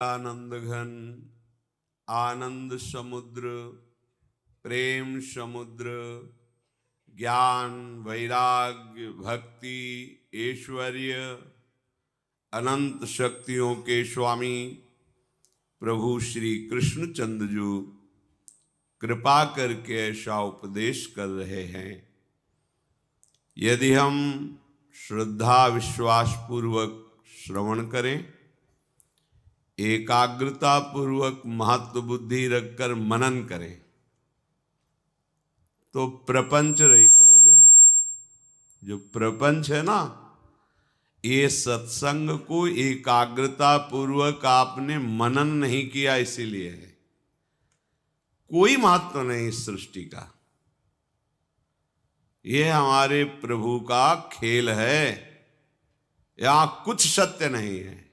आनंद घन, आनंद समुद्र, प्रेम समुद्र, ज्ञान वैराग्य भक्ति ऐश्वर्य अनंत शक्तियों के स्वामी प्रभु श्री कृष्णचंद्र जी कृपा करके ऐसा उपदेश कर रहे हैं। यदि हम श्रद्धा विश्वास पूर्वक श्रवण करें, एकाग्रता पूर्वक महत्व बुद्धि रखकर मनन करें, तो प्रपंच रहित हो जाए। जो प्रपंच है ना, ये सत्संग को एकाग्रता पूर्वक आपने मनन नहीं किया इसीलिए है। कोई महत्व नहीं इस सृष्टि का, ये हमारे प्रभु का खेल है। यहां कुछ सत्य नहीं है।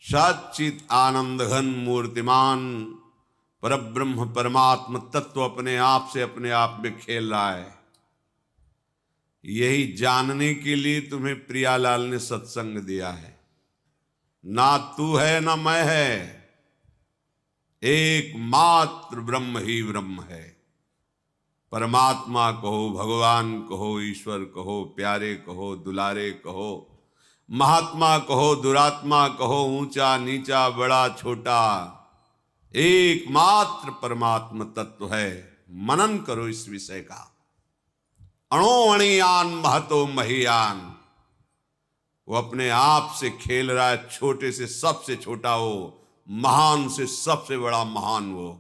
सच्चित आनंद घन मूर्तिमान परब्रह्म परमात्म तत्व अपने आप से अपने आप में खेल रहा है। यही जानने के लिए तुम्हें प्रियालाल ने सत्संग दिया है। ना तू है ना मैं है, एकमात्र ब्रह्म ही ब्रह्म है। परमात्मा कहो, भगवान कहो, ईश्वर कहो, प्यारे कहो, दुलारे कहो, महात्मा कहो, दुरात्मा कहो, ऊंचा नीचा बड़ा छोटा, एकमात्र परमात्मा तत्व है। मनन करो इस विषय का। अणो अणियान महतो महियान, वो अपने आप से खेल रहा है। छोटे से सबसे छोटा वो, महान से सबसे बड़ा महान वो।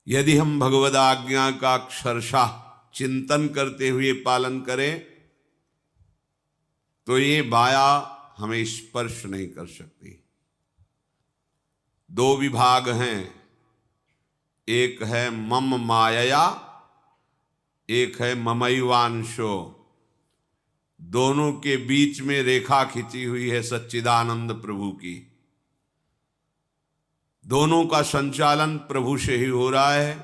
यदि हम भगवद आज्ञा का अक्षरशः चिंतन करते हुए पालन करें, तो ये माया हमें स्पर्श नहीं कर सकती। दो विभाग हैं, एक है मम माया, एक है ममैवांशो। दोनों के बीच में रेखा खिंची हुई है सच्चिदानंद प्रभु की। दोनों का संचालन प्रभु से ही हो रहा है।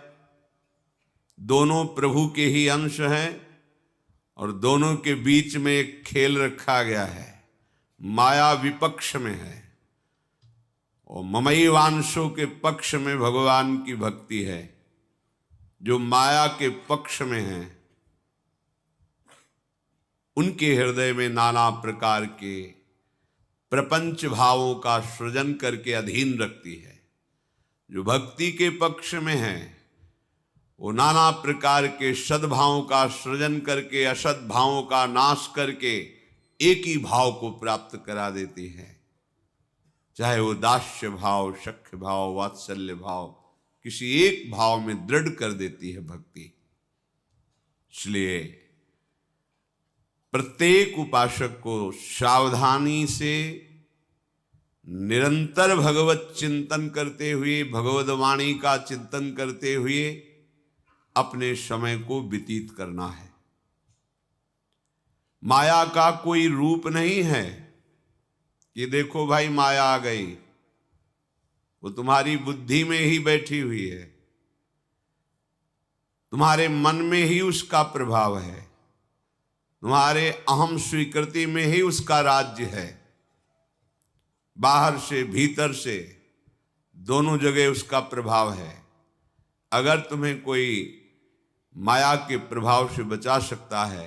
दोनों प्रभु के ही अंश हैं और दोनों के बीच में एक खेल रखा गया है। माया विपक्ष में है और ममैवांशों के पक्ष में भगवान की भक्ति है। जो माया के पक्ष में है, उनके हृदय में नाना प्रकार के प्रपंच भावों का सृजन करके अधीन रखती है। जो भक्ति के पक्ष में है, वो नाना प्रकार के सद्भावों का सृजन करके असद भावों का नाश करके एक ही भाव को प्राप्त करा देती है। चाहे वो दास्य भाव, सख्य भाव, वात्सल्य भाव, किसी एक भाव में दृढ़ कर देती है भक्ति। इसलिए प्रत्येक उपासक को सावधानी से निरंतर भगवत चिंतन करते हुए, भगवद वाणी का चिंतन करते हुए अपने समय को व्यतीत करना है। माया का कोई रूप नहीं है कि देखो भाई माया आ गई। वो तुम्हारी बुद्धि में ही बैठी हुई है, तुम्हारे मन में ही उसका प्रभाव है, तुम्हारे अहम स्वीकृति में ही उसका राज्य है। बाहर से भीतर से दोनों जगह उसका प्रभाव है। अगर तुम्हें कोई माया के प्रभाव से बचा सकता है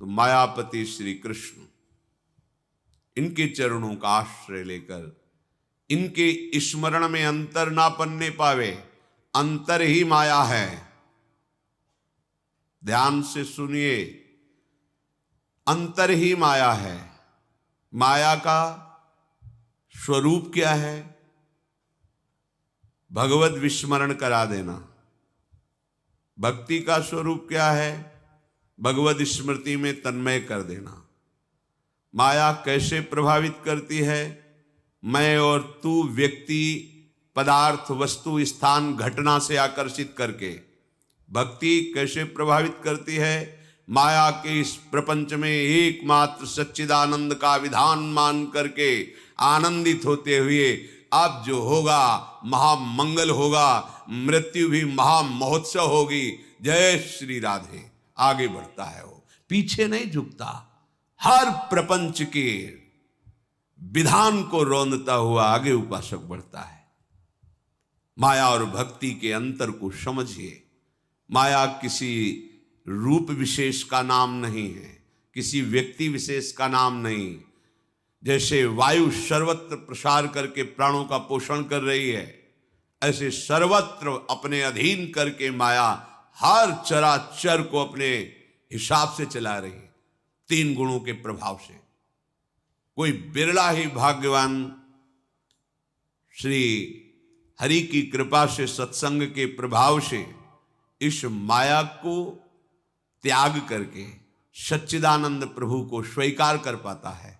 तो मायापति श्री कृष्ण, इनके चरणों का आश्रय लेकर इनके स्मरण में अंतर ना पन्ने पावे। अंतर ही माया है। ध्यान से सुनिए, अंतर ही माया है। माया का स्वरूप क्या है? भगवत विस्मरण करा देना। भक्ति का स्वरूप क्या है? भगवत स्मृति में तन्मय कर देना। माया कैसे प्रभावित करती है? मैं और तू व्यक्ति, पदार्थ, वस्तु, स्थान, घटना से आकर्षित करके। भक्ति कैसे प्रभावित करती है? माया के इस प्रपंच में एकमात्र सच्चिदानंद का विधान मान करके आनंदित होते हुए अब जो होगा महामंगल होगा, मृत्यु भी महामहोत्सव होगी। जय श्री राधे। आगे बढ़ता है वो, पीछे नहीं झुकता। हर प्रपंच के विधान को रौंदता हुआ आगे उपासक बढ़ता है। माया और भक्ति के अंतर को समझिए। माया किसी रूप विशेष का नाम नहीं है, किसी व्यक्ति विशेष का नाम नहीं। जैसे वायु सर्वत्र प्रसार करके प्राणों का पोषण कर रही है, ऐसे सर्वत्र अपने अधीन करके माया हर चराचर को अपने हिसाब से चला रही है, 3 गुणों के प्रभाव से। कोई बिरला ही भाग्यवान श्री हरि की कृपा से, सत्संग के प्रभाव से इस माया को त्याग करके सच्चिदानंद प्रभु को स्वीकार कर पाता है।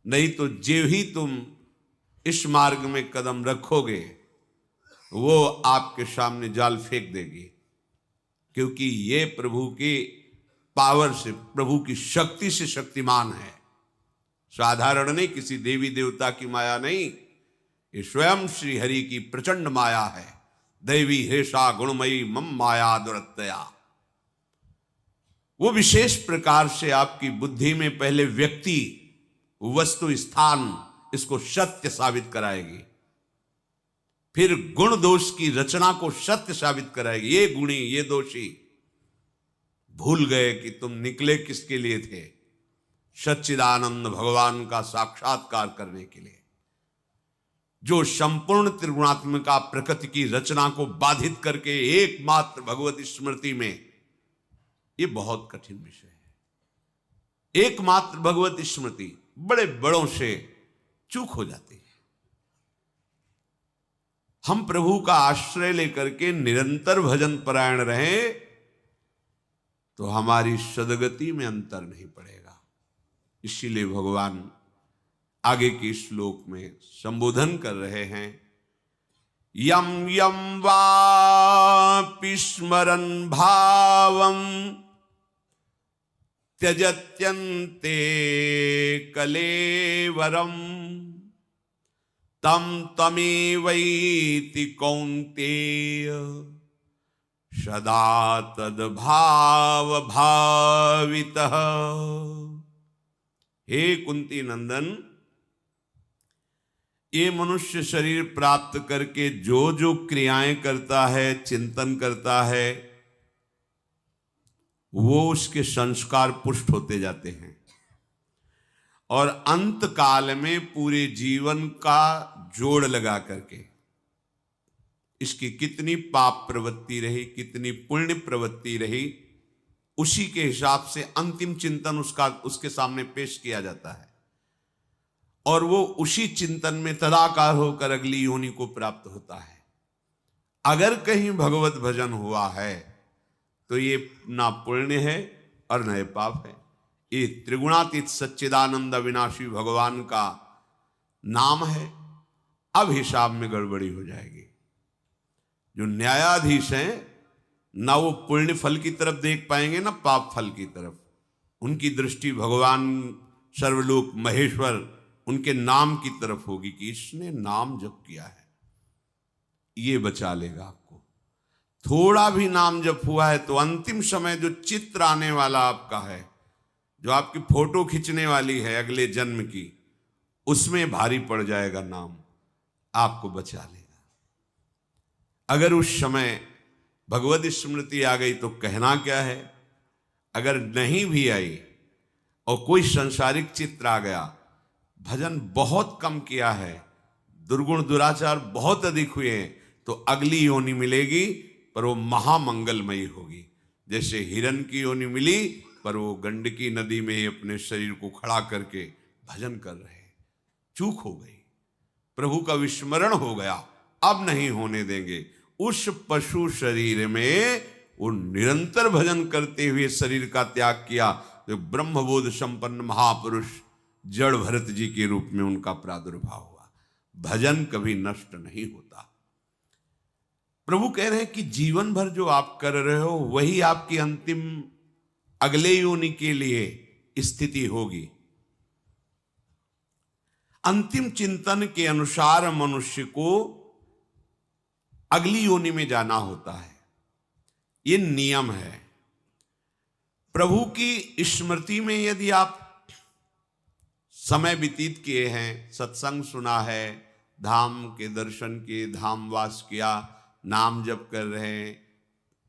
नहीं तो जो ही तुम इस मार्ग में कदम रखोगे वो आपके सामने जाल फेंक देगी, क्योंकि ये प्रभु की पावर से, प्रभु की शक्ति से शक्तिमान है। साधारण नहीं, किसी देवी देवता की माया नहीं, ये स्वयं श्री हरि की प्रचंड माया है। दैवी हेषा गुणमयी मम माया दुरत्यया। वो विशेष प्रकार से आपकी बुद्धि में पहले व्यक्ति, वस्तु, स्थान, इसको सत्य साबित कराएगी, फिर गुण दोष की रचना को सत्य साबित कराएगी। ये गुणी, ये दोषी। भूल गए कि तुम निकले किसके लिए थे? सच्चिदानंद भगवान का साक्षात्कार करने के लिए, जो संपूर्ण त्रिगुणात्मिका प्रकृति की रचना को बाधित करके एकमात्र भगवती स्मृति में, ये बहुत कठिन विषय है। एकमात्र भगवती स्मृति, बड़े बड़ों से चूक हो जाती है। हम प्रभु का आश्रय लेकर के निरंतर भजन परायण रहे तो हमारी सदगति में अंतर नहीं पड़ेगा। इसीलिए भगवान आगे के श्लोक में संबोधन कर रहे हैं, यम यम वापि स्मरन् भावं त्यजत्यन्ते कलेवरम तम तमेवैति कौन्तेय सदा तद्भाव भावितः। हे कुंती नंदन, ये मनुष्य शरीर प्राप्त करके जो जो क्रियाएं करता है, चिंतन करता है, वो उसके संस्कार पुष्ट होते जाते हैं और अंत काल में पूरे जीवन का जोड़ लगा करके इसकी कितनी पाप प्रवृत्ति रही, कितनी पुण्य प्रवृत्ति रही, उसी के हिसाब से अंतिम चिंतन उसके सामने पेश किया जाता है और वो उसी चिंतन में तदाकार होकर अगली योनि को प्राप्त होता है। अगर कहीं भगवत भजन हुआ है तो ये ना पुण्य है और न पाप है। ये त्रिगुणातीत सच्चिदानंद अविनाशी भगवान का नाम है। अब हिसाब में गड़बड़ी हो जाएगी। जो न्यायाधीश हैं ना वो पुण्य फल की तरफ देख पाएंगे ना पाप फल की तरफ। उनकी दृष्टि भगवान सर्वलोक महेश्वर उनके नाम की तरफ होगी कि इसने नाम जप किया है, ये बचा लेगा आपको। थोड़ा भी नाम जप हुआ है तो अंतिम समय जो चित्र आने वाला आपका है, जो आपकी फोटो खींचने वाली है अगले जन्म की, उसमें भारी पड़ जाएगा नाम, आपको बचा लेगा। अगर उस समय भगवत स्मृति आ गई तो कहना क्या है। अगर नहीं भी आई और कोई संसारिक चित्र आ गया, भजन बहुत कम किया है, दुर्गुण दुराचार बहुत अधिक हुए हैं, तो अगली योनि मिलेगी पर वो महामंगलमयी होगी। जैसे हिरण की योनि मिली पर वो गंडकी नदी में ही अपने शरीर को खड़ा करके भजन कर रहे। चूक हो गई, प्रभु का विस्मरण हो गया, अब नहीं होने देंगे। उस पशु शरीर में वो निरंतर भजन करते हुए शरीर का त्याग किया तो ब्रह्मबोध संपन्न महापुरुष जड़ भरत जी के रूप में उनका प्रादुर्भाव हुआ। भजन कभी नष्ट नहीं होता। प्रभु कह रहे हैं कि जीवन भर जो आप कर रहे हो वही आपकी अंतिम अगले योनि के लिए स्थिति होगी। अंतिम चिंतन के अनुसार मनुष्य को अगली योनि में जाना होता है, ये नियम है। प्रभु की स्मृति में यदि आप समय व्यतीत किए हैं, सत्संग सुना है, धाम के दर्शन किए, धाम वास किया, नाम जप कर रहे हैं,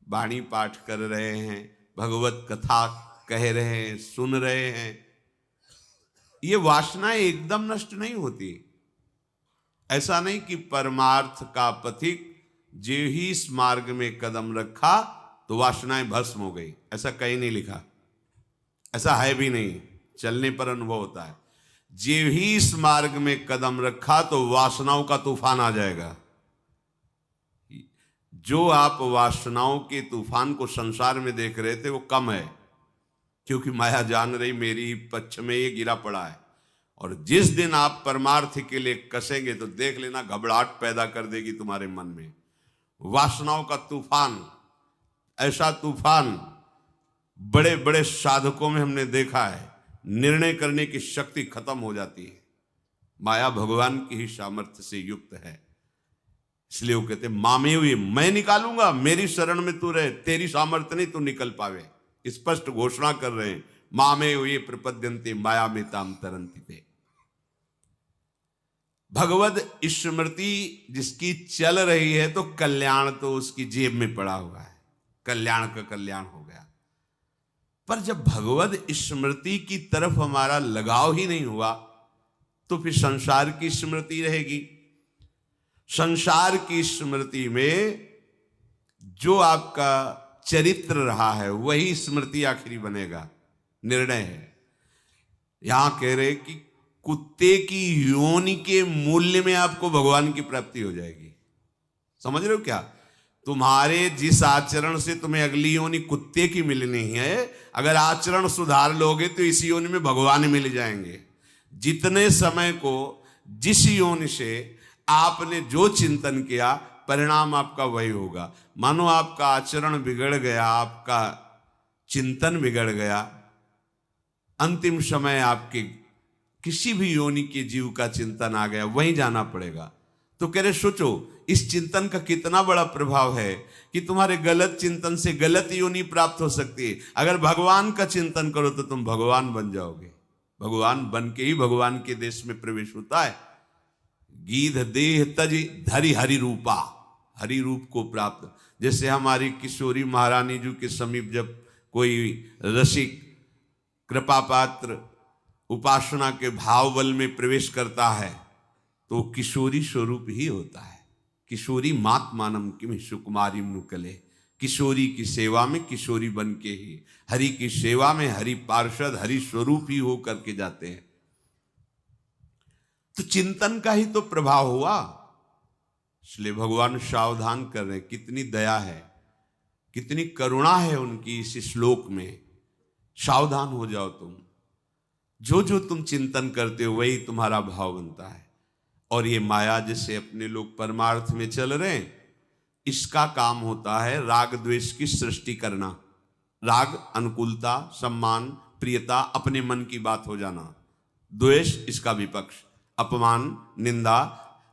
वाणी पाठ कर रहे हैं, भगवत कथा कह रहे हैं, सुन रहे हैं, ये वासनाएं एकदम नष्ट नहीं होती। ऐसा नहीं कि परमार्थ का पथिक जो ही इस मार्ग में कदम रखा तो वासनाएं भस्म हो गई, ऐसा कहीं नहीं लिखा, ऐसा है भी नहीं, चलने पर अनुभव होता है। जो ही इस मार्ग में कदम रखा तो वासनाओं का तूफान आ जाएगा। जो आप वासनाओं के तूफान को संसार में देख रहे थे वो कम है, क्योंकि माया जान रही मेरी पक्ष में ये गिरा पड़ा है। और जिस दिन आप परमार्थ के लिए कसेंगे तो देख लेना घबराहट पैदा कर देगी तुम्हारे मन में, वासनाओं का तूफान। ऐसा तूफान बड़े बड़े साधकों में हमने देखा है, निर्णय करने की शक्ति खत्म हो जाती है। माया भगवान की ही सामर्थ्य से युक्त है, इसलिए वो कहते मामे हुए मैं निकालूंगा, मेरी शरण में तू रहे, तेरी सामर्थ्य नहीं तू निकल पावे। स्पष्ट घोषणा कर रहे हैं, मामे हुए प्रपद्यन्ते माया में ताम तरंती पे। भगवद स्मृति जिसकी चल रही है तो कल्याण तो उसकी जेब में पड़ा हुआ है, कल्याण का कल्याण हो गया। पर जब भगवद स्मृति की तरफ हमारा लगाव ही नहीं हुआ तो फिर संसार की स्मृति रहेगी। संसार की स्मृति में जो आपका चरित्र रहा है वही स्मृति आखिरी बनेगा, निर्णय है। यहां कह रहे कि कुत्ते की योनि के मूल्य में आपको भगवान की प्राप्ति हो जाएगी। समझ रहे हो क्या? तुम्हारे जिस आचरण से तुम्हें अगली योनि कुत्ते की मिलनी है, अगर आचरण सुधार लोगे तो इस योनि में भगवान मिल जाएंगे। जितने समय को जिस योनि से आपने जो चिंतन किया परिणाम आपका वही होगा। मानो आपका आचरण बिगड़ गया, आपका चिंतन बिगड़ गया, अंतिम समय आपके किसी भी योनि के जीव का चिंतन आ गया, वहीं जाना पड़ेगा। तो कह रहे सोचो इस चिंतन का कितना बड़ा प्रभाव है कि तुम्हारे गलत चिंतन से गलत योनि प्राप्त हो सकती है। अगर भगवान का चिंतन करो तो तुम भगवान बन जाओगे। भगवान बन के ही भगवान के देश में प्रवेश होता है। गीध देह तज धरि हरि रूपा, हरि रूप को प्राप्त। जैसे हमारी किशोरी महारानी जी के समीप जब कोई रसिक कृपा पात्र उपासना के भाव बल में प्रवेश करता है तो किशोरी स्वरूप ही होता है। किशोरी मात मानम किम सुकुमारी नुकले, किशोरी की सेवा में किशोरी बन के ही, हरि की सेवा में हरि पार्षद हरि स्वरूप ही हो करके जाते हैं। तो चिंतन का ही तो प्रभाव हुआ। इसलिए भगवान सावधान कर रहे हैं, कितनी दया है, कितनी करुणा है उनकी इस श्लोक में। सावधान हो जाओ तुम, जो जो तुम चिंतन करते हो वही तुम्हारा भाव बनता है। और ये माया जिससे अपने लोग परमार्थ में चल रहे हैं, इसका काम होता है राग द्वेष की सृष्टि करना। राग अनुकूलता, सम्मान, प्रियता, अपने मन की बात हो जाना। द्वेष इसका विपक्ष, अपमान, निंदा,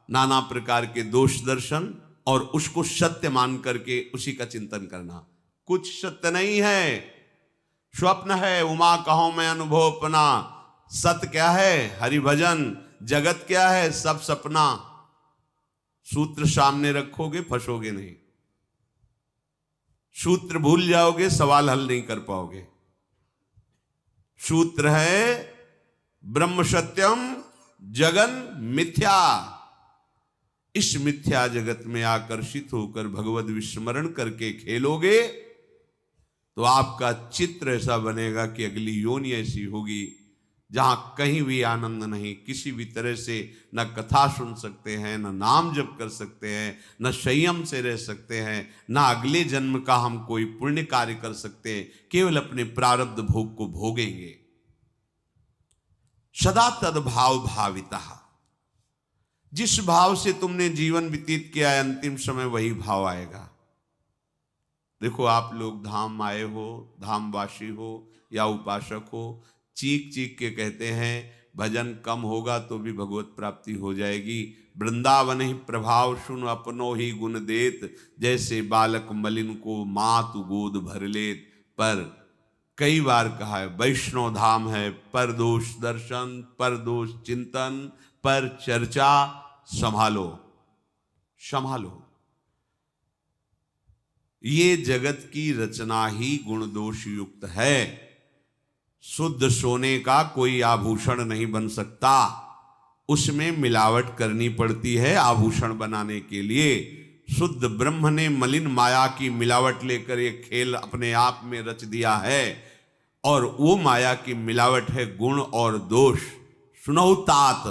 नाना प्रकार के दोष दर्शन और उसको सत्य मान करके उसी का चिंतन करना। कुछ सत्य नहीं है, स्वप्न है। उमा कहो मैं अनुभव अपना, सत्य क्या है? हरिभजन। जगत क्या है? सब सपना। सूत्र सामने रखोगे फंसोगे नहीं, सूत्र भूल जाओगे सवाल हल नहीं कर पाओगे। सूत्र है ब्रह्म सत्यम जगन मिथ्या। इस मिथ्या जगत में आकर्षित होकर भगवत विस्मरण करके खेलोगे तो आपका चित्र ऐसा बनेगा कि अगली योनि ऐसी होगी जहां कहीं भी आनंद नहीं, किसी भी तरह से न कथा सुन सकते हैं, न नाम जप कर सकते हैं, न संयम से रह सकते हैं, न अगले जन्म का हम कोई पुण्य कार्य कर सकते हैं, केवल अपने प्रारब्ध भोग को भोगेंगे। सदा तद्भाव भाविता, जिस भाव से तुमने जीवन व्यतीत किया है अंतिम समय वही भाव आएगा। देखो आप लोग धाम आए हो, धामवासी हो या उपासक हो, चीख चीख के कहते हैं भजन कम होगा तो भी भगवत प्राप्ति हो जाएगी। वृंदावन ही प्रभाव सुन अपनो ही गुण देत, जैसे बालक मलिन को मातु गोद भर लेत। पर कई बार कहा है वैष्णव धाम है, पर दोष दर्शन, पर दोष चिंतन, पर चर्चा, संभालो संभालो। ये जगत की रचना ही गुण दोष युक्त है। शुद्ध सोने का कोई आभूषण नहीं बन सकता, उसमें मिलावट करनी पड़ती है आभूषण बनाने के लिए। शुद्ध ब्रह्म ने मलिन माया की मिलावट लेकर एक खेल अपने आप में रच दिया है, और वो माया की मिलावट है गुण और दोष। सुनो तात,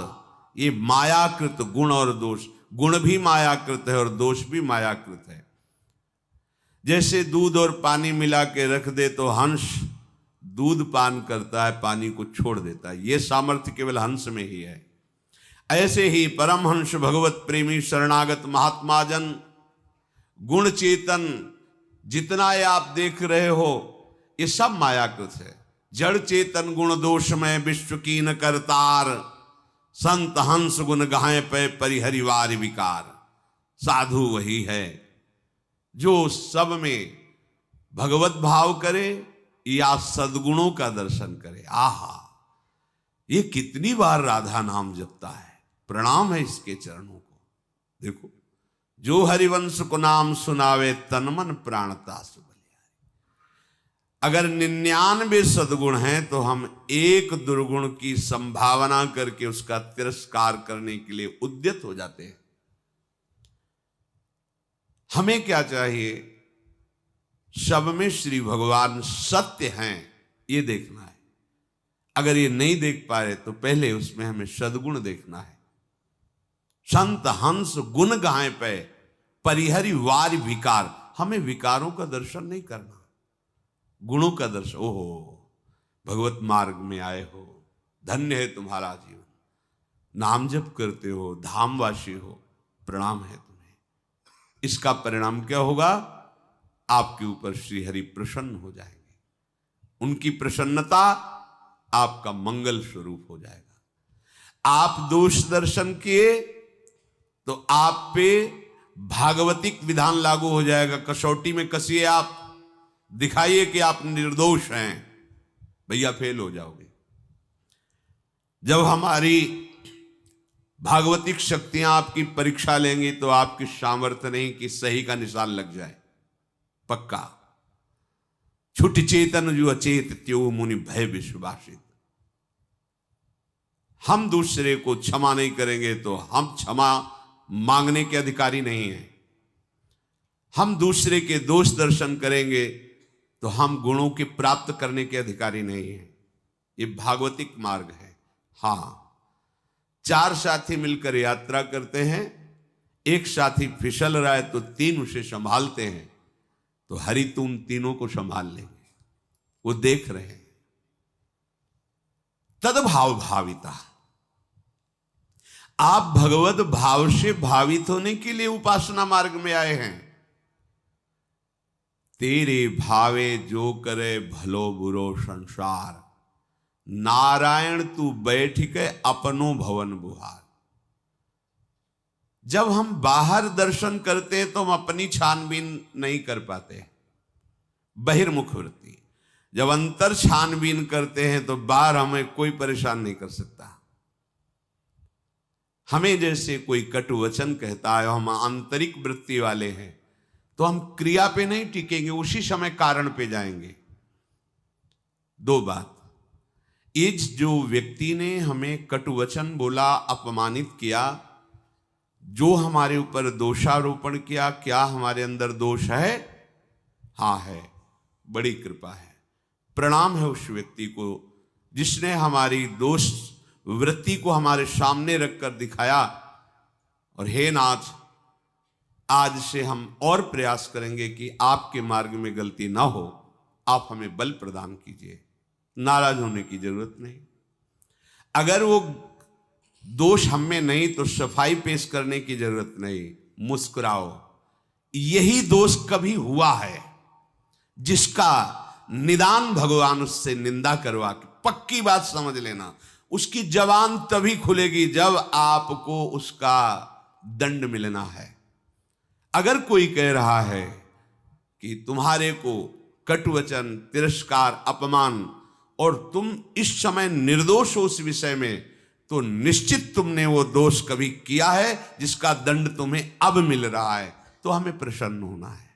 ये मायाकृत गुण और दोष, गुण भी मायाकृत है और दोष भी मायाकृत है। जैसे दूध और पानी मिला के रख दे तो हंस दूध पान करता है, पानी को छोड़ देता है, ये सामर्थ्य केवल हंस में ही है। ऐसे ही परमहंस भगवत प्रेमी शरणागत महात्मा जन गुण चेतन जितना ये आप देख रहे हो ये सब मायाकृत है। जड़ चेतन गुण दोष में विश्व की न करतार, संत हंस गुण गाए पे परिहरिवार विकार। साधु वही है जो सब में भगवत भाव करे या सद्गुणों का दर्शन करे। आहा, ये कितनी बार राधा नाम जपता है, प्रणाम है इसके चरणों को। देखो, जो हरिवंश को नाम सुनावे तन मन प्राणता से बलिहारी। अगर 99 सद्गुण हैं तो हम एक दुर्गुण की संभावना करके उसका तिरस्कार करने के लिए उद्यत हो जाते हैं। हमें क्या चाहिए? सब में श्री भगवान सत्य हैं ये देखना है। अगर ये नहीं देख पा रहे तो पहले उसमें हमें सद्गुण देखना है। संत हंस गुण गाए पे परिहरि वार विकार। हमें विकारों का दर्शन नहीं करना, गुणों का दर्शन। ओहो, भगवत मार्ग में आए हो, धन्य है तुम्हारा जीवन, नाम जप करते हो, धामवासी हो, प्रणाम है तुम्हें। इसका परिणाम क्या होगा? आपके ऊपर श्री हरि प्रसन्न हो जाएंगे, उनकी प्रसन्नता आपका मंगल स्वरूप हो जाएगा। आप दोष दर्शन किए तो आप पे भागवतिक विधान लागू हो जाएगा। कसौटी में कसिए, आप दिखाइए कि आप निर्दोष हैं, भैया फेल हो जाओगे। जब हमारी भागवतिक शक्तियां आपकी परीक्षा लेंगी तो आपकी सामर्थ्य नहीं कि सही का निशान लग जाए, पक्का। छुट चेतन जो अचेत त्यो मुनि भय विश्वासित। हम दूसरे को क्षमा नहीं करेंगे तो हम क्षमा मांगने के अधिकारी नहीं हैं। हम दूसरे के दोष दर्शन करेंगे तो हम गुणों के प्राप्त करने के अधिकारी नहीं हैं। ये भागवतिक मार्ग है। हाँ, 4 साथी मिलकर यात्रा करते हैं, एक साथी फिसल रहा है तो 3 उसे संभालते हैं, तो हरि तुम तीनों को संभाल लेंगे। वो देख रहे हैं। तद्भाव भाविता, आप भगवत भाव से भावित होने के लिए उपासना मार्ग में आए हैं। तेरे भावे जो करे भलो बुरो संसार, नारायण तू बैठ के अपनो भवन बुहार। जब हम बाहर दर्शन करते हैं तो हम अपनी छानबीन नहीं कर पाते, बहिर्मुख वृत्ति। जब अंतर छानबीन करते हैं तो बाहर हमें कोई परेशान नहीं कर सकता। हमें जैसे कोई कटु वचन कहता है, हम आंतरिक वृत्ति वाले हैं, तो हम क्रिया पे नहीं टिकेंगे, उसी समय कारण पे जाएंगे। 2 बात, इस जो व्यक्ति ने हमें कटु वचन बोला, अपमानित किया, जो हमारे ऊपर दोषारोपण किया, क्या हमारे अंदर दोष है? हाँ है, बड़ी कृपा है। प्रणाम है उस व्यक्ति को जिसने हमारी दोष वृत्ति को हमारे सामने रखकर दिखाया। और हे नाथ, आज से हम और प्रयास करेंगे कि आपके मार्ग में गलती ना हो, आप हमें बल प्रदान कीजिए। नाराज होने की जरूरत नहीं। अगर वो दोष हम में नहीं तो सफाई पेश करने की जरूरत नहीं, मुस्कुराओ। यही दोष कभी हुआ है जिसका निदान भगवान उससे निंदा करवा के, पक्की बात समझ लेना, उसकी जबान तभी खुलेगी जब आपको उसका दंड मिलना है। अगर कोई कह रहा है कि तुम्हारे को कटु वचन, तिरस्कार, अपमान, और तुम इस समय निर्दोष हो उस विषय में, तो निश्चित तुमने वो दोष कभी किया है जिसका दंड तुम्हें अब मिल रहा है। तो हमें प्रसन्न होना है,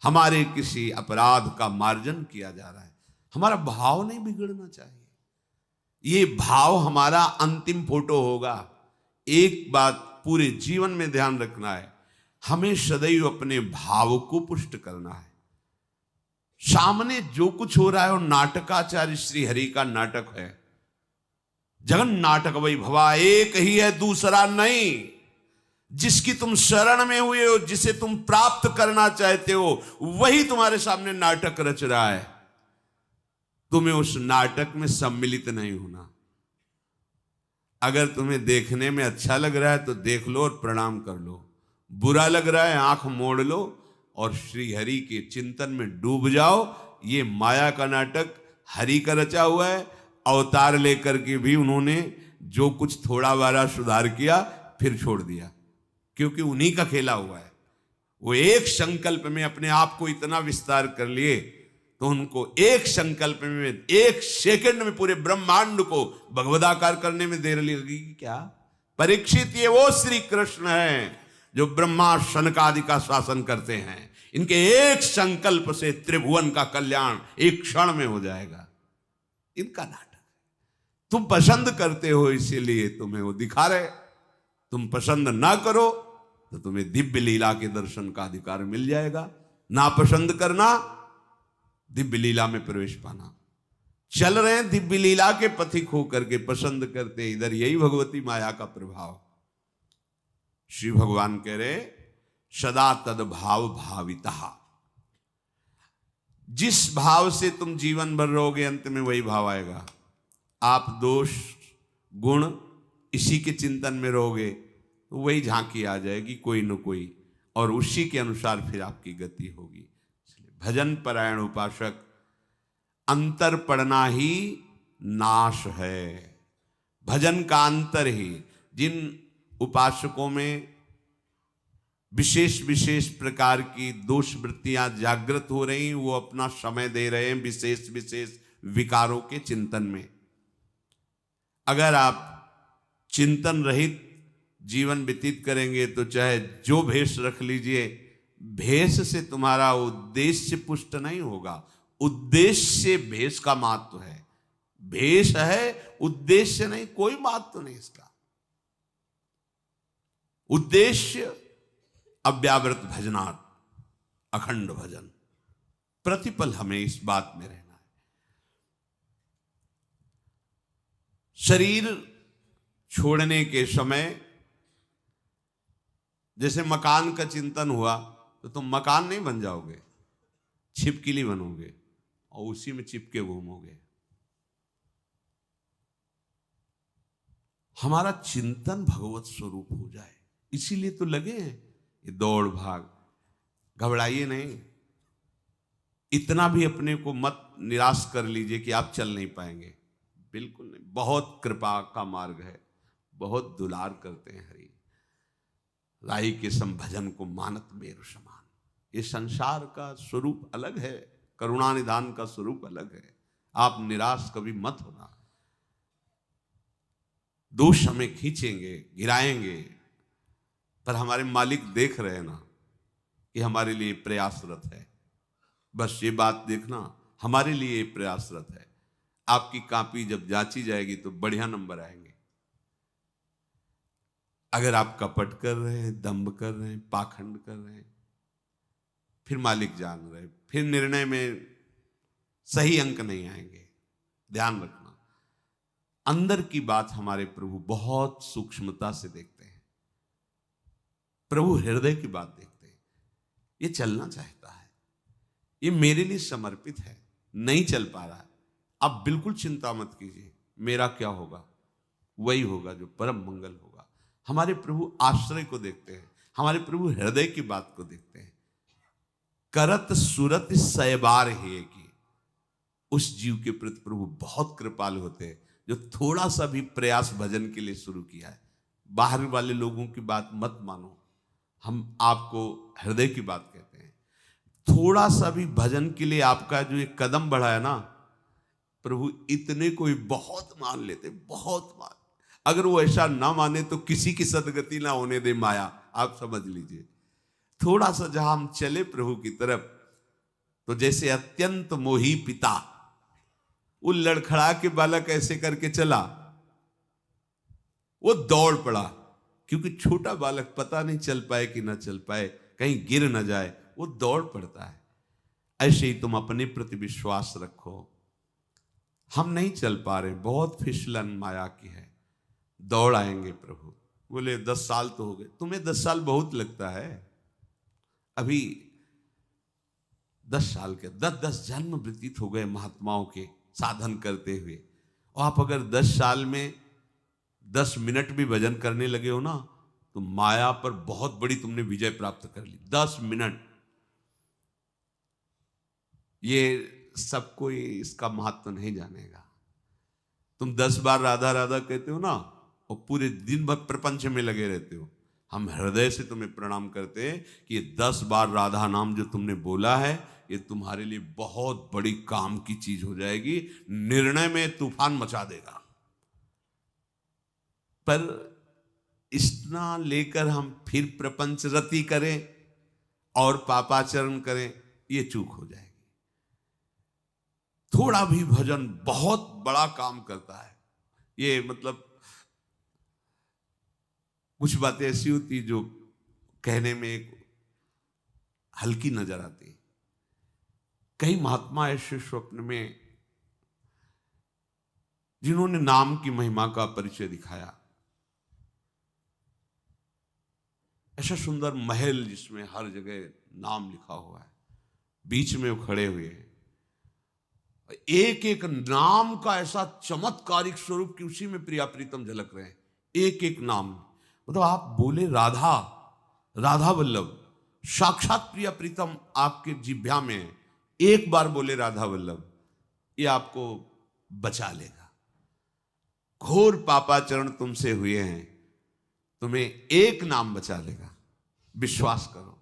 हमारे किसी अपराध का मार्जन किया जा रहा है, हमारा भाव नहीं बिगड़ना चाहिए। ये भाव हमारा अंतिम फोटो होगा। एक बात पूरे जीवन में ध्यान रखना है, हमें सदैव अपने भाव को पुष्ट करना है। सामने जो कुछ हो रहा है वो नाटकाचार्य श्री हरि का नाटक है। जगन नाटक वैभवा एक ही है, दूसरा नहीं। जिसकी तुम शरण में हुए हो, जिसे तुम प्राप्त करना चाहते हो, वही तुम्हारे सामने नाटक रच रहा है। तुम्हें उस नाटक में सम्मिलित नहीं होना। अगर तुम्हें देखने में अच्छा लग रहा है तो देख लो और प्रणाम कर लो, बुरा लग रहा है आंख मोड़ लो और श्री हरि के चिंतन में डूब जाओ। ये माया का नाटक हरि का रचा हुआ है। अवतार लेकर के भी उन्होंने जो कुछ थोड़ा बारा सुधार किया फिर छोड़ दिया, क्योंकि उन्हीं का खेला हुआ है। वो एक संकल्प में अपने आप को इतना विस्तार कर लिए, तो उनको एक संकल्प में, एक सेकंड में पूरे ब्रह्मांड को भगवदाकार करने में देर लगेगी क्या? परीक्षित, ये वो श्री कृष्ण हैं जो ब्रह्मा शनकादि का शासन करते हैं। इनके एक संकल्प से त्रिभुवन का कल्याण एक क्षण में हो जाएगा। इनका नाटक तुम पसंद करते हो, इसीलिए तुम्हें वो दिखा रहे। तुम पसंद ना करो तो तुम्हें दिव्य लीला के दर्शन का अधिकार मिल जाएगा। ना पसंद करना, दिव्य लीला में प्रवेश पाना। चल रहे हैं दिव्य लीला के पथिक होकर के, पसंद करते इधर। यही भगवती माया का प्रभाव। श्री भगवान कह रहे सदा तद भाव भाविता। जिस भाव से तुम जीवन भर रहोगे, अंत में वही भाव आएगा। आप दोष गुण इसी के चिंतन में रहोगे तो वही झांकी आ जाएगी कोई न कोई, और उसी के अनुसार फिर आपकी गति होगी। भजन परायण उपासक, अंतर पढ़ना ही नाश है। भजन का अंतर ही, जिन उपासकों में विशेष विशेष प्रकार की दोष वृत्तियां जागृत हो रही, वो अपना समय दे रहे हैं विशेष विशेष विकारों के चिंतन में। अगर आप चिंतन रहित जीवन व्यतीत करेंगे तो चाहे जो भेष रख लीजिए, भेष से तुम्हारा उद्देश्य पुष्ट नहीं होगा। उद्देश्य भेष का महत्व है। भेष है, उद्देश्य नहीं, कोई महत्व नहीं इसका। उद्देश्य अव्यावृत भजनार्थ, अखंड भजन। प्रतिपल हमें इस बात में रहना है। शरीर छोड़ने के समय जैसे मकान का चिंतन हुआ तो तुम मकान नहीं बन जाओगे, छिपकली बनोगे और उसी में चिपके घूमोगे। हमारा चिंतन भगवत स्वरूप हो जाए, इसीलिए तो लगे हैं ये दौड़ भाग। घबराइए नहीं, इतना भी अपने को मत निराश कर लीजिए कि आप चल नहीं पाएंगे, बिल्कुल नहीं। बहुत कृपा का मार्ग है, बहुत दुलार करते हैं हरि। राई के सम भजन को मानत मेरु समान। ये संसार का स्वरूप अलग है, करुणा निधान का स्वरूप अलग है। आप निराश कभी मत होना। दोष हमें खींचेंगे, गिराएंगे, पर हमारे मालिक देख रहे हैं ना कि हमारे लिए प्रयासरत है। बस ये बात देखना, हमारे लिए प्रयासरत है। आपकी कॉपी जब जांची जाएगी तो बढ़िया नंबर आएंगे। अगर आप कपट कर रहे हैं, दंभ कर रहे हैं, पाखंड कर रहे हैं, फिर मालिक जान रहे, फिर निर्णय में सही अंक नहीं आएंगे। ध्यान रखना, अंदर की बात हमारे प्रभु बहुत सूक्ष्मता से देखते हैं। प्रभु हृदय की बात देखते हैं। ये चलना चाहता है, ये मेरे लिए समर्पित है, नहीं चल पा रहा है, आप बिल्कुल चिंता मत कीजिए। मेरा क्या होगा? वही होगा जो परम मंगल होगा। हमारे प्रभु आश्रय को देखते हैं, हमारे प्रभु हृदय की बात को देखते हैं। करत सुरत सयबार है कि उस जीव के प्रति प्रभु बहुत कृपालु होते हैं जो थोड़ा सा भी प्रयास भजन के लिए शुरू किया है। बाहर वाले लोगों की बात मत मानो, हम आपको हृदय की बात कहते हैं। थोड़ा सा भी भजन के लिए आपका जो एक कदम बढ़ा है ना, प्रभु इतने को ही बहुत मान लेते, बहुत मान। अगर वो ऐसा ना माने तो किसी की सदगति ना होने दे माया, आप समझ लीजिए। थोड़ा सा जहां हम चले प्रभु की तरफ, तो जैसे अत्यंत मोही पिता, वो लड़खड़ा के बालक ऐसे करके चला, वो दौड़ पड़ा, क्योंकि छोटा बालक पता नहीं चल पाए कि ना चल पाए, कहीं गिर ना जाए, वो दौड़ पड़ता है। ऐसे ही तुम अपने प्रति विश्वास रखो। हम नहीं चल पा रहे, बहुत फिसलन माया की है, दौड़ आएंगे प्रभु। बोले 10 साल तो हो गए। तुम्हें 10 साल बहुत लगता है, अभी 10 साल के 10 जन्म व्यतीत हो गए महात्माओं के साधन करते हुए, और आप अगर 10 साल में 10 मिनट भी भजन करने लगे हो ना, तो माया पर बहुत बड़ी तुमने विजय प्राप्त कर ली। 10 मिनट, ये सब कोई इसका महत्व नहीं जानेगा। तुम 10 बार राधा राधा कहते हो ना, और पूरे दिन भर प्रपंच में लगे रहते हो, हम हृदय से तुम्हें प्रणाम करते हैं कि ये 10 बार राधा नाम जो तुमने बोला है, ये तुम्हारे लिए बहुत बड़ी काम की चीज हो जाएगी, निर्णय में तूफान मचा देगा। पर इतना लेकर हम फिर प्रपंच रति करें और पापाचरण करें, ये चूक हो जाएगी। थोड़ा भी भजन बहुत बड़ा काम करता है। ये मतलब कुछ बातें ऐसी होती जो कहने में एक हल्की नजर आती। कई महात्मा ऐसे स्वप्न में जिन्होंने नाम की महिमा का परिचय दिखाया, ऐसा सुंदर महल जिसमें हर जगह नाम लिखा हुआ है, बीच में वो खड़े हुए हैं, एक एक नाम का ऐसा चमत्कारिक स्वरूप कि उसी में प्रिया प्रीतम झलक रहे हैं। एक एक नाम, मतलब आप बोले राधा, राधा वल्लभ, साक्षात प्रिया प्रीतम आपके जिह्वा में है। एक बार बोले राधा वल्लभ, ये आपको बचा लेगा। घोर पापाचरण तुमसे हुए हैं, तुम्हें एक नाम बचा लेगा, विश्वास करो।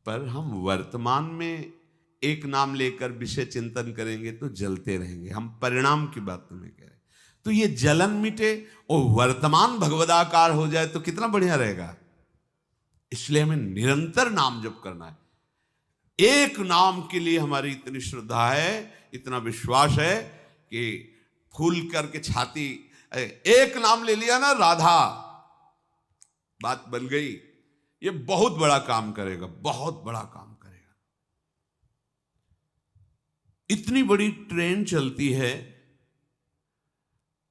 पर हम वर्तमान में एक नाम लेकर विषय चिंतन करेंगे तो जलते रहेंगे। हम परिणाम की बात तुम्हें कह रहे हैं, तो ये जलन मिटे और वर्तमान भगवदाकार हो जाए तो कितना बढ़िया रहेगा। इसलिए हमें निरंतर नाम जप करना है। एक नाम के लिए हमारी इतनी श्रद्धा है, इतना विश्वास है कि फूल करके छाती, एक नाम ले लिया ना राधा, बात बन गई। ये बहुत बड़ा काम करेगा, बहुत बड़ा काम करेगा। इतनी बड़ी ट्रेन चलती है,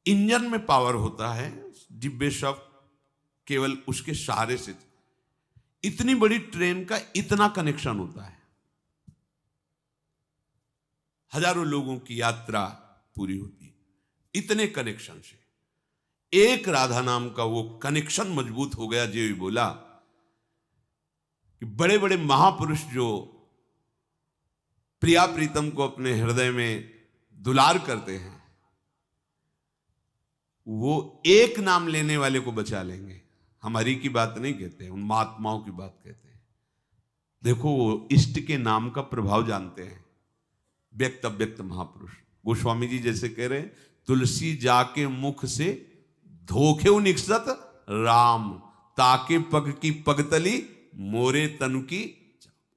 इंजन में पावर होता है, डिब्बे सब केवल उसके सहारे से। इतनी बड़ी ट्रेन का इतना कनेक्शन होता है, हजारों लोगों की यात्रा पूरी होती है इतने कनेक्शन से। एक राधा नाम का वो कनेक्शन मजबूत हो गया। जो भी बोला कि बड़े बड़े महापुरुष जो प्रिया प्रीतम को अपने हृदय में दुलार करते हैं, वो एक नाम लेने वाले को बचा लेंगे। हम हरि की बात नहीं कहते हैं, उन महात्माओं की बात कहते हैं। देखो, वो इष्ट के नाम का प्रभाव जानते हैं। व्यक्त अव्यक्त महापुरुष गोस्वामी जी जैसे कह रहे हैं, तुलसी जाके मुख से धोखे निकसत राम, ताके पग की पगतली मोरे तनु की।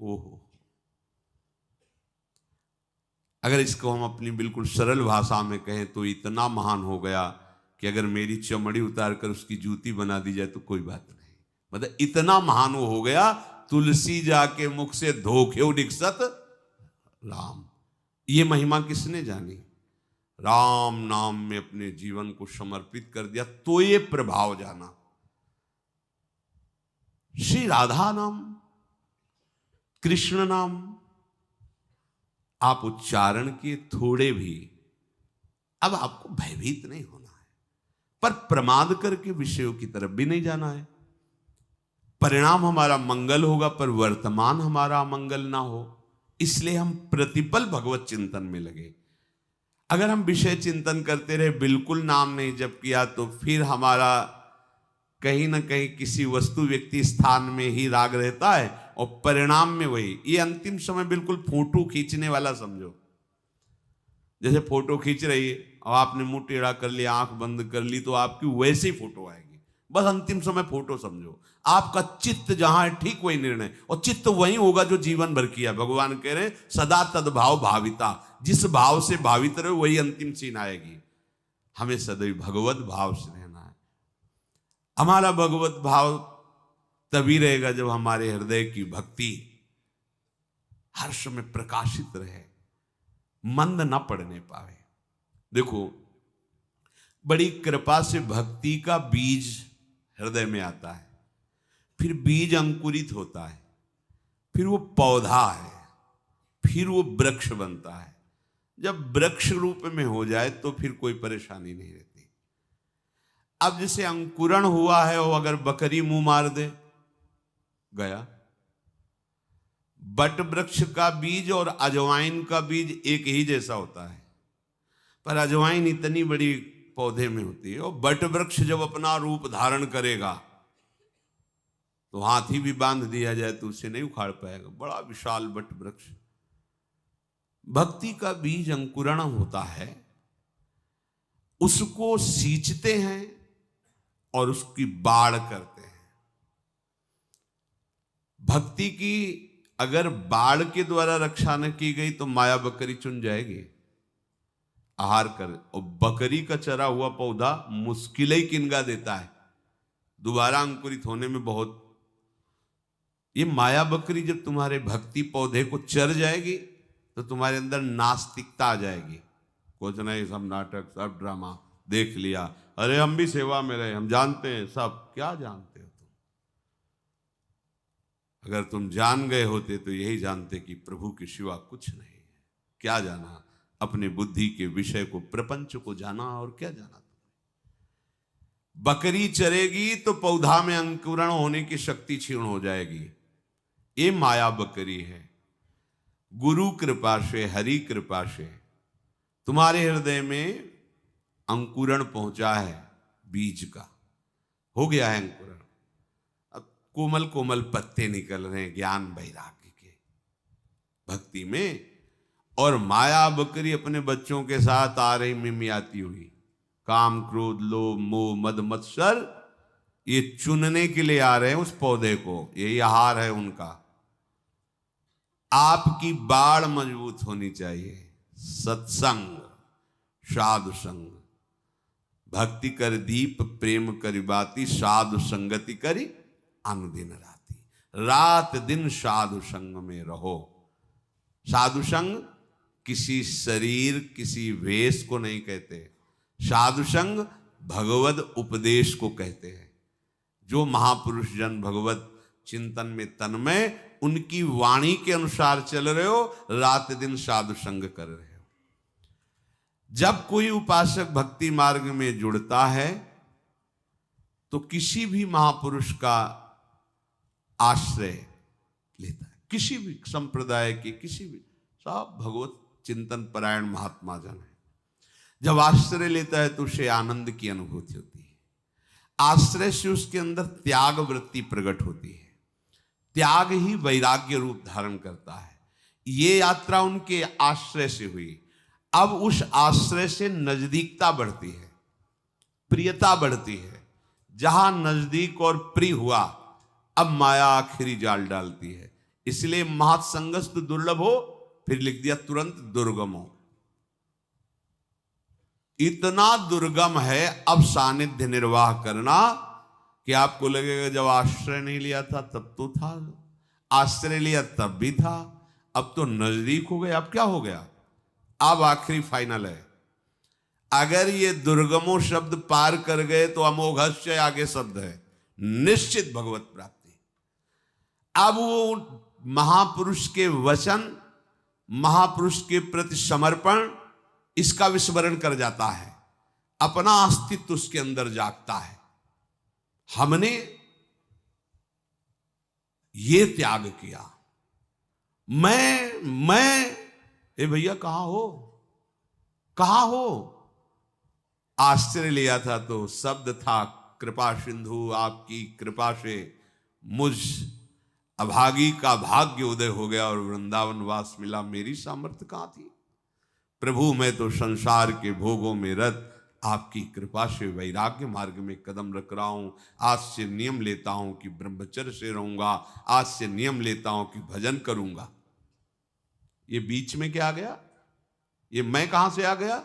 ओहो, अगर इसको हम अपनी बिल्कुल सरल भाषा में कहें तो इतना महान हो गया कि अगर मेरी चमड़ी उतार कर उसकी जूती बना दी जाए तो कोई बात नहीं। मतलब इतना महान वो हो गया, तुलसी जाके मुख से धोखे निकसत राम। ये महिमा किसने जानी? राम नाम में अपने जीवन को समर्पित कर दिया तो ये प्रभाव जाना। श्री राधा नाम, कृष्ण नाम आप उच्चारण किए थोड़े भी, अब आपको भयभीत नहीं होना है, पर प्रमाद करके विषयों की तरफ भी नहीं जाना है। परिणाम हमारा मंगल होगा पर वर्तमान हमारा अमंगल ना हो, इसलिए हम प्रतिपल भगवत चिंतन में लगे। अगर हम विषय चिंतन करते रहे, बिल्कुल नाम नहीं जप किया, तो फिर हमारा कहीं ना कहीं किसी वस्तु व्यक्ति स्थान में ही राग रहता है और परिणाम में वही। ये अंतिम समय बिल्कुल फोटो खींचने वाला समझो। जैसे फोटो खींच रही है और आपने मुंह टेढ़ा कर लिया, आंख बंद कर ली, तो आपकी वैसी फोटो आएगी। बस अंतिम समय फोटो समझो। आपका चित्त जहां है ठीक वही निर्णय, और चित्त वही होगा जो जीवन भर किया। भगवान कह रहे हैं सदा तद्भाव भाविता, जिस भाव से भावित रहे वही अंतिम सीन आएगी। हमें सदैव भगवत भाव से रहना है। हमारा भगवत भाव तभी रहेगा जब हमारे हृदय की भक्ति हर समय प्रकाशित रहे, मंद न पड़ने पावे। देखो, बड़ी कृपा से भक्ति का बीज हृदय में आता है, फिर बीज अंकुरित होता है, फिर वो पौधा है, फिर वो वृक्ष बनता है। जब वृक्ष रूप में हो जाए तो फिर कोई परेशानी नहीं रहती। अब जैसे अंकुरण हुआ है और अगर बकरी मुंह मार दे, गया। बट वृक्ष का बीज और अजवाइन का बीज एक ही जैसा होता है, पर अजवाइन इतनी बड़ी पौधे में होती है, और बट वृक्ष जब अपना रूप धारण करेगा तो हाथी भी बांध दिया जाए तो उसे नहीं उखाड़ पाएगा। बड़ा विशाल बट वृक्ष। भक्ति का बीज अंकुरण होता है, उसको सींचते हैं और उसकी बाढ़ करते हैं। भक्ति की अगर बाढ़ के द्वारा रक्षा न की गई तो माया बकरी चुन जाएगी, आहार कर। और बकरी का चरा हुआ पौधा मुश्किल ही किनगा देता है, दोबारा अंकुरित होने में बहुत। ये माया बकरी जब तुम्हारे भक्ति पौधे को चर जाएगी तो तुम्हारे अंदर नास्तिकता आ जाएगी। कुछ नहीं, सब नाटक, सब ड्रामा देख लिया, अरे हम भी सेवा में रहे, हम जानते हैं सब। क्या जानते हो तुम? अगर तुम जान गए होते तो यही जानते कि प्रभु के सिवा कुछ नहीं है। क्या जाना? अपने बुद्धि के विषय को, प्रपंच को जाना, और क्या जाना तुमने? बकरी चरेगी तो पौधा में अंकुरण होने की शक्ति क्षीण हो जाएगी। ये माया बकरी है। गुरु कृपा से, हरि कृपा से तुम्हारे हृदय में अंकुरण पहुंचा है, बीज का हो गया है अंकुरण। अब कोमल कोमल पत्ते निकल रहे हैं ज्ञान वैराग्य के, भक्ति में। और माया बकरी अपने बच्चों के साथ आ रही मिमियाती हुई, काम क्रोध लोभ मोह मद मत्सर, ये चुनने के लिए आ रहे हैं उस पौधे को। यही आहार है उनका। आपकी बाढ़ मजबूत होनी चाहिए। सत्संग, साधु संग, भक्ति कर दीप प्रेम करी बाती, साधु संगति करी अनुदिन राती। रात दिन साधु संग में रहो। साधु संग किसी शरीर, किसी वेश को नहीं कहते। साधु संग भगवद उपदेश को कहते हैं। जो महापुरुष जन भगवत चिंतन में तन्मय, उनकी वाणी के अनुसार चल रहे हो, रात दिन साधु संग कर रहे हो। जब कोई उपासक भक्ति मार्ग में जुड़ता है तो किसी भी महापुरुष का आश्रय लेता है, किसी भी संप्रदाय के, किसी भी, सब भगवत चिंतन परायण महात्मा जन है। जब आश्रय लेता है तो उसे आनंद की अनुभूति होती है। आश्रय से उसके अंदर त्याग वृत्ति प्रकट होती है। त्याग ही वैराग्य रूप धारण करता है। ये यात्रा उनके आश्रय से हुई। अब उस आश्रय से नजदीकता बढ़ती है, प्रियता बढ़ती है। जहां नजदीक और प्रिय हुआ, अब माया आखिरी जाल डालती है। इसलिए महत्संगस्त दुर्लभ हो, फिर लिख दिया तुरंत दुर्गम हो। इतना दुर्गम है अब सानिध्य निर्वाह करना कि आपको लगेगा जब आश्रय नहीं लिया था तब तो था, आश्रय लिया तब भी था, अब तो नजदीक हो गए। अब क्या हो गया? अब आखिरी फाइनल है। अगर ये दुर्गमो शब्द पार कर गए तो अमोघस्य आगे शब्द है, निश्चित भगवत प्राप्ति। अब वो महापुरुष के वचन, महापुरुष के प्रति समर्पण, इसका विस्मरण कर जाता है। अपना अस्तित्व उसके अंदर जागता है। हमने ये त्याग किया। मैं ए भैया कहां हो, कहां हो? आश्रय लिया था तो शब्द था कृपा सिंधु, आपकी कृपा से मुझ अभागी का भाग्य उदय हो गया और वृंदावन वास मिला। मेरी सामर्थ्य कहाँ थी प्रभु, मैं तो संसार के भोगों में रत आपकी कृपा से वैराग्य मार्ग में कदम रख रहा हूं। आज से नियम लेता हूं कि ब्रह्मचर्य से रहूंगा, आज से नियम लेता हूं कि भजन करूंगा। ये बीच में क्या आ गया? ये मैं कहां से आ गया?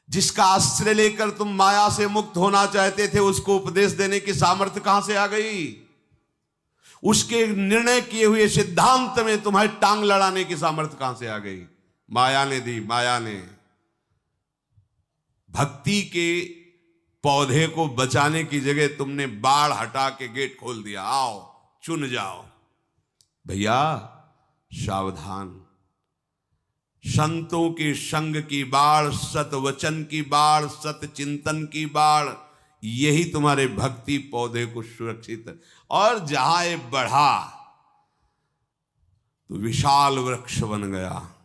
जिसका आश्रय लेकर तुम माया से मुक्त होना चाहते थे, उसको उपदेश देने की सामर्थ्य कहां से आ गई? उसके निर्णय किए हुए सिद्धांत में तुम्हारी टांग लड़ाने की सामर्थ्य कहां से आ गई? माया ने दी। माया ने भक्ति के पौधे को बचाने की जगह तुमने बाढ़ हटा के गेट खोल दिया, आओ चुन जाओ। भैया सावधान, संतों के संग की बाढ़, सत वचन की बाढ़, सत चिंतन की बाढ़, यही तुम्हारे भक्ति पौधे को सुरक्षित। और जहां ये बढ़ा तो विशाल वृक्ष बन गया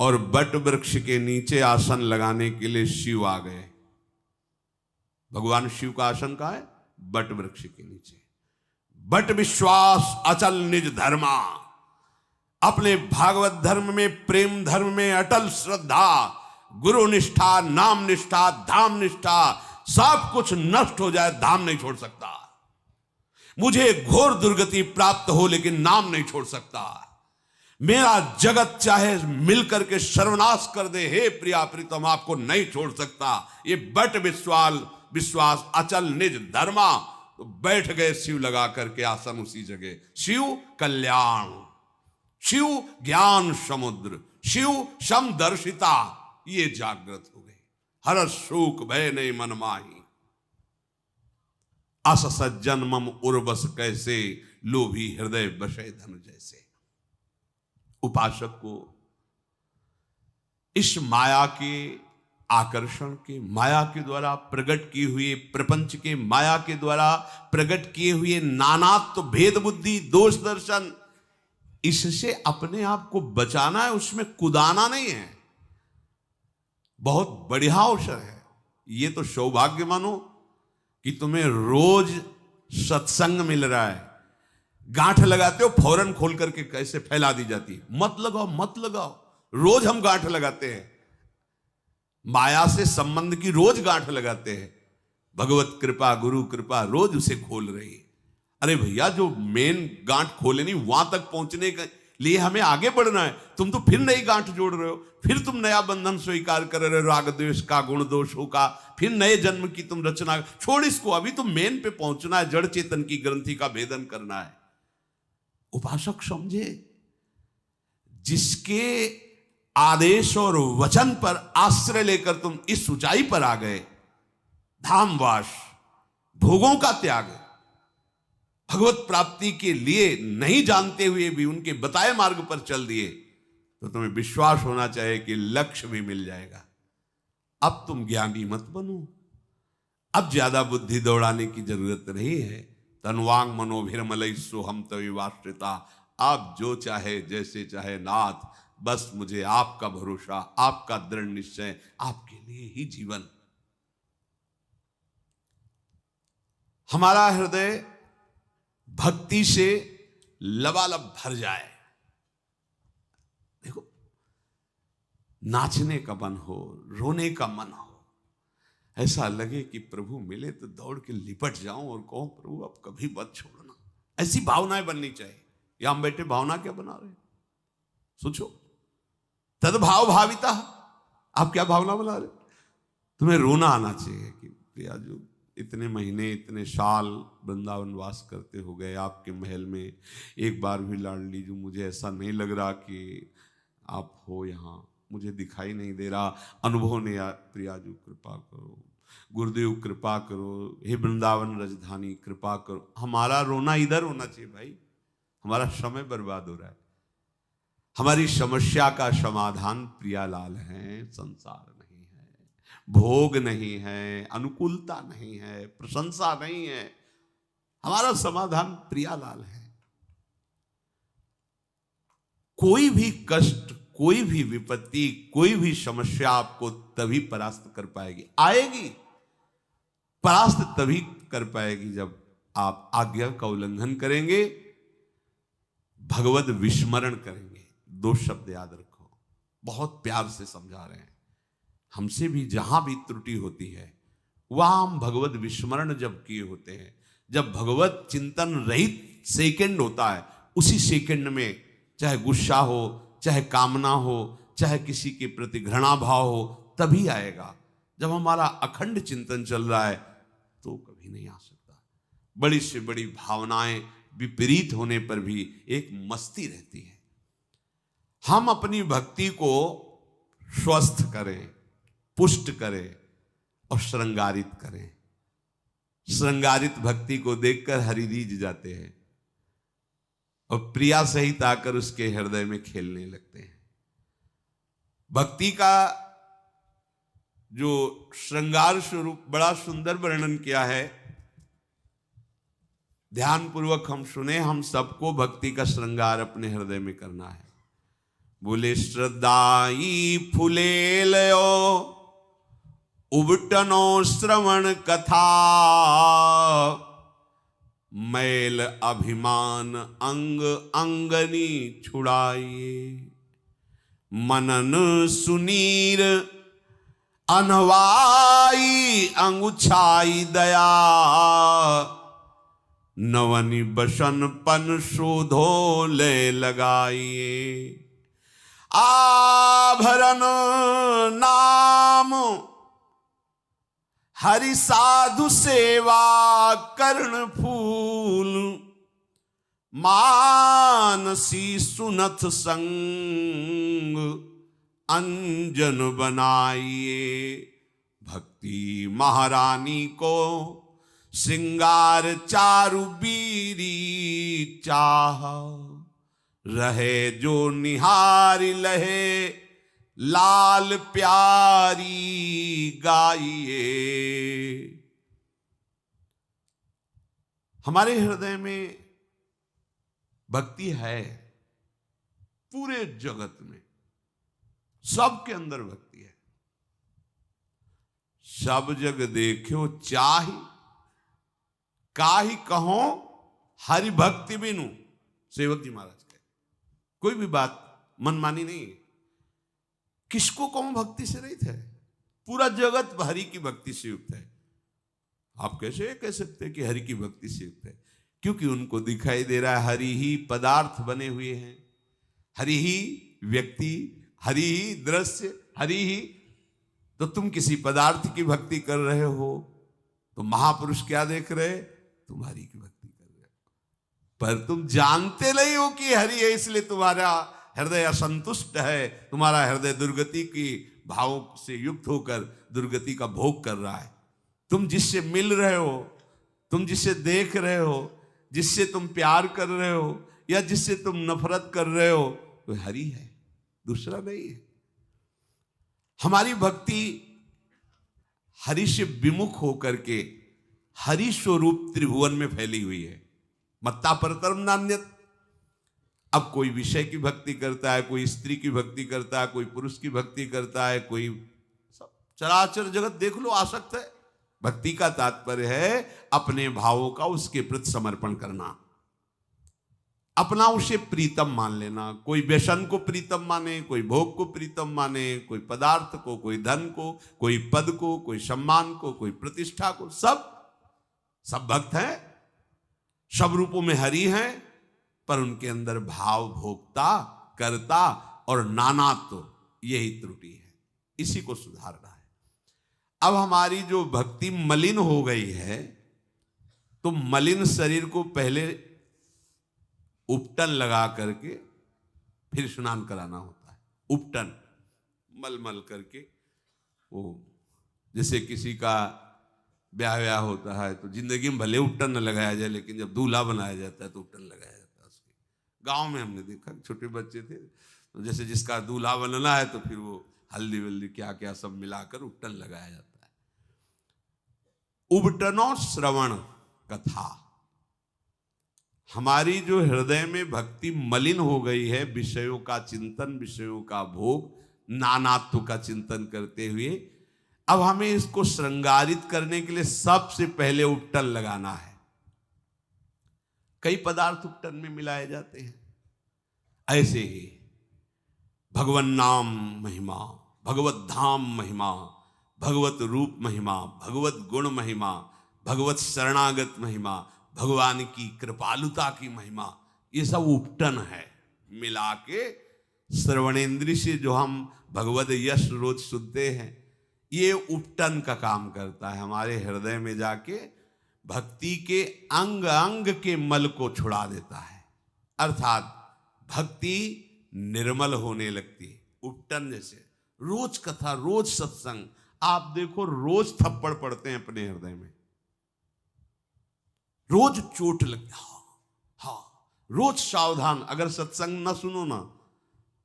और बट वृक्ष के नीचे आसन लगाने के लिए शिव आ गए। भगवान शिव का आसन कहाँ है? बट वृक्ष के नीचे। बट विश्वास अचल निज धर्मा, अपने भागवत धर्म में, प्रेम धर्म में अटल श्रद्धा, गुरु निष्ठा, नाम निष्ठा, धाम निष्ठा, सब कुछ नष्ट हो जाए, धाम नहीं छोड़ सकता। मुझे घोर दुर्गति प्राप्त हो लेकिन नाम नहीं छोड़ सकता। मेरा जगत चाहे मिलकर के सर्वनाश कर दे, हे प्रिया प्रीतम आपको नहीं छोड़ सकता। ये बट विश्वास अचल निज धर्मा। तो बैठ गए शिव लगा करके आसन उसी जगह। शिव कल्याण, शिव ज्ञान समुद्र, शिव समदर्शिता, ये जागृत हो गई। हर शोक भय नहीं मन माही, अस सज्जन मम उर्वस कैसे, लोभी हृदय बसे धन जैसे। उपासक को इस माया के आकर्षण के, माया के द्वारा प्रकट किए हुए प्रपंच के, माया के द्वारा प्रकट किए हुए नानात्व, भेद बुद्धि, दोष दर्शन, इससे अपने आप को बचाना है, उसमें कुदाना नहीं है। बहुत बढ़िया अवसर है ये। तो सौभाग्य मानो कि तुम्हें रोज सत्संग मिल रहा है। गांठ लगाते हो, फौरन खोल करके कैसे फैला दी जाती है, मत लगाओ मत लगाओ। रोज हम गांठ लगाते हैं, माया से संबंध की रोज गांठ लगाते हैं। भगवत कृपा, गुरु कृपा रोज उसे खोल रही है। अरे भैया, जो मेन गांठ खोले नहीं, वहां तक पहुंचने के लिए हमें आगे बढ़ना है। तुम तो फिर नई गांठ जोड़ रहे हो, फिर तुम नया बंधन स्वीकार कर रहे हो, राग द्वेष का, गुण दोषों का, फिर नए जन्म की तुम रचना। छोड़ इसको, अभी तो मेन पे पहुंचना है, जड़ चेतन की ग्रंथि का भेदन करना है। उपासक समझे, जिसके आदेश और वचन पर आश्रय लेकर तुम इस ऊंचाई पर आ गए, धामवास, भोगों का त्याग, भगवत प्राप्ति के लिए नहीं जानते हुए भी उनके बताए मार्ग पर चल दिए, तो तुम्हें विश्वास होना चाहिए कि लक्ष्य भी मिल जाएगा। अब तुम ज्ञानी मत बनो, अब ज्यादा बुद्धि दौड़ाने की जरूरत नहीं है। तन्वांग मनोभिरमलई सोहम तविवाश्रिता, आप जो चाहे जैसे चाहे नाथ, बस मुझे आपका भरोसा, आपका दृढ़ निश्चय, आपके लिए ही जीवन। हमारा हृदय भक्ति से लबालब भर जाए। देखो, नाचने का मन हो, रोने का मन हो, ऐसा लगे कि प्रभु मिले तो दौड़ के लिपट जाऊं और कहूं प्रभु अब कभी मत छोड़ना। ऐसी भावनाएं बननी चाहिए। या हम बैठे भावना क्या बना रहे? सोचो, तद्भाव भाविता, आप क्या भावना बना रहे? तुम्हें रोना आना चाहिए कि प्रिया जो इतने महीने, इतने साल वृंदावन वास करते हो गए आपके महल में, एक बार भी लाडली जो मुझे ऐसा नहीं लग रहा कि आप हो यहाँ, मुझे दिखाई नहीं दे रहा, अनुभव नहीं। प्रिया जो कृपा करो, गुरुदेव कृपा करो, हे वृंदावन राजधानी कृपा करो। हमारा रोना इधर होना चाहिए भाई, हमारा समय बर्बाद हो रहा है। हमारी समस्या का समाधान प्रियालाल है, संसार नहीं है, भोग नहीं है, अनुकूलता नहीं है, प्रशंसा नहीं है। हमारा समाधान प्रियालाल है। कोई भी कष्ट, कोई भी विपत्ति, कोई भी समस्या आपको तभी परास्त कर पाएगी, आएगी, परास्त तभी कर पाएगी जब आप आज्ञा का उल्लंघन करेंगे, भगवत विस्मरण करेंगे। दो शब्द याद रखो, बहुत प्यार से समझा रहे हैं। हमसे भी जहां भी त्रुटि होती है वहां हम भगवत विस्मरण जब किए होते हैं, जब भगवत चिंतन रहित सेकंड होता है, उसी सेकंड में चाहे गुस्सा हो, चाहे कामना हो, चाहे किसी के प्रति घृणा भाव हो, तभी आएगा। जब हमारा अखंड चिंतन चल रहा है तो कभी नहीं आ सकता। बड़ी से बड़ी भावनाएं विपरीत होने पर भी एक मस्ती रहती है। हम अपनी भक्ति को स्वस्थ करें, पुष्ट करें और श्रृंगारित करें। श्रृंगारित भक्ति को देखकर हरि रीझ जाते हैं और प्रिया सहित आकर उसके हृदय में खेलने लगते हैं। भक्ति का जो श्रृंगार स्वरूप बड़ा सुंदर वर्णन किया है, ध्यान पूर्वक हम सुने। हम सबको भक्ति का श्रृंगार अपने हृदय में करना है। बोले श्रद्धाई फुलेलयो उबटनो श्रवण कथा, मैल अभिमान अंग अंगनी छुड़ाइए, मनन सुनीर अनवाई अंगुछाई दया, नवनि बसन पन शोधो ले लगाइए, आभरण नाम हरि साधु सेवा कर्ण फूल, मानसी सुनथ संग अंजन बनाइए, भक्ति महारानी को श्रृंगार चारु बीरी चाह, रहे जो निहारी लहे लाल प्यारी गाइए। हमारे हृदय में भक्ति है, पूरे जगत में सबके अंदर भक्ति है। सब जग देखो चाहि काहि कहो हरि भक्ति बिनु, सेवक जी महाराज के। कोई भी बात मनमानी नहीं है। किसको कहूं भक्ति से रहित है? पूरा जगत हरि की भक्ति से युक्त है। आप कैसे कह सकते हैं कि हरि की भक्ति से युक्त है? क्योंकि उनको दिखाई दे रहा है हरि ही पदार्थ बने हुए हैं, हरि ही व्यक्ति, हरि ही दृश्य, हरि ही। तो तुम किसी पदार्थ की भक्ति कर रहे हो तो महापुरुष क्या देख रहे? तुम हरि की भक्ति कर रहे हो, पर तुम जानते नहीं हो कि हरि है, इसलिए तुम्हारा हृदय असंतुष्ट है, तुम्हारा हृदय दुर्गति की भावों से युक्त होकर दुर्गति का भोग कर रहा है। तुम जिससे मिल रहे हो, तुम जिसे देख रहे हो, जिससे तुम प्यार कर रहे हो या जिससे तुम नफरत कर रहे हो, वो हरि है, दूसरा नहीं है। हमारी भक्ति हरि से विमुख होकर के हरि स्वरूप त्रिभुवन में फैली हुई है। मत्ता परतरम नान्यत। अब कोई विषय की भक्ति करता है, कोई स्त्री की भक्ति करता है, कोई पुरुष की भक्ति करता है, कोई सब चराचर जगत देख लो आसक्त है। भक्ति का तात्पर्य है अपने भावों का उसके प्रति समर्पण करना, अपना उसे प्रीतम मान लेना। कोई व्यसन को प्रीतम माने, कोई भोग को प्रीतम माने, कोई पदार्थ को, कोई धन को, कोई पद को, कोई सम्मान को, कोई प्रतिष्ठा को। सब भक्त हैं, सब रूपों में हरि हैं, पर उनके अंदर भाव भोक्ता, कर्ता और नानात्व, यही त्रुटि है। इसी को सुधारना है। अब हमारी जो भक्ति मलिन हो गई है, तो मलिन शरीर को पहले उपटन लगा करके फिर स्नान कराना होता है। उपटन मल करके, वो जैसे किसी का ब्याह होता है तो जिंदगी में भले उपटन न लगाया जाए, लेकिन जब दूल्हा बनाया जाता है तो उपटन लगाया जाता है उसके। गांव में हमने देखा, छोटे बच्चे थे तो जैसे जिसका दूल्हा बनना है तो फिर वो हल्दी वल्दी क्या क्या सब मिलाकर उपटन लगाया जाता है। उबटनो श्रवण कथा। हमारी जो हृदय में भक्ति मलिन हो गई है, विषयों का चिंतन, विषयों का भोग, नानात्व का चिंतन करते हुए, अब हमें इसको श्रृंगारित करने के लिए सबसे पहले उपटन लगाना है। कई पदार्थ उपटन में मिलाए जाते हैं। ऐसे ही भगवन नाम महिमा, भगवत धाम महिमा, भगवत रूप महिमा, भगवत गुण महिमा, भगवत शरणागत महिमा, भगवान की कृपालुता की महिमा, ये सब उपटन है। मिला के श्रवणेन्द्रिय से जो हम भगवत यश रोज सुनते हैं, ये उपटन का काम करता है। हमारे हृदय में जाके भक्ति के अंग अंग के मल को छुड़ा देता है, अर्थात भक्ति निर्मल होने लगती है। उपटन जैसे रोज कथा, रोज सत्संग, आप देखो रोज थप्पड़ पड़ते हैं अपने हृदय में, रोज चोट लगती। हाँ, रोज सावधान। अगर सत्संग न सुनो ना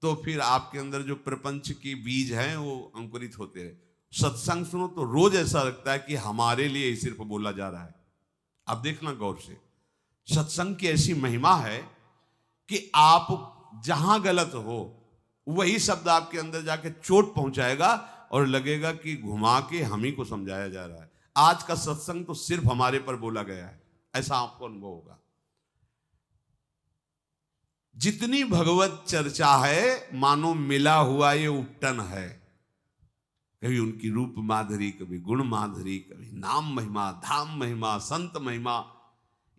तो फिर आपके अंदर जो प्रपंच की बीज हैं वो अंकुरित होते रहे। सत्संग सुनो तो रोज ऐसा लगता है कि हमारे लिए ही सिर्फ बोला जा रहा है। आप देखना गौर से, सत्संग की ऐसी महिमा है कि आप जहां गलत हो वही शब्द आपके अंदर जाके चोट पहुंचाएगा और लगेगा कि घुमा के हम ही को समझाया जा रहा है। आज का सत्संग तो सिर्फ हमारे पर बोला गया है, ऐसा आपको अनुभव होगा। जितनी भगवत चर्चा है मानो मिला हुआ ये उपटन है। कभी उनकी रूप माधुरी, कभी गुण माधुरी, कभी नाम महिमा, धाम महिमा, संत महिमा,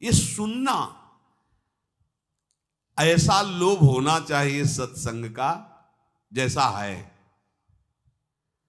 ये सुनना। ऐसा लोभ होना चाहिए सत्संग का जैसा है।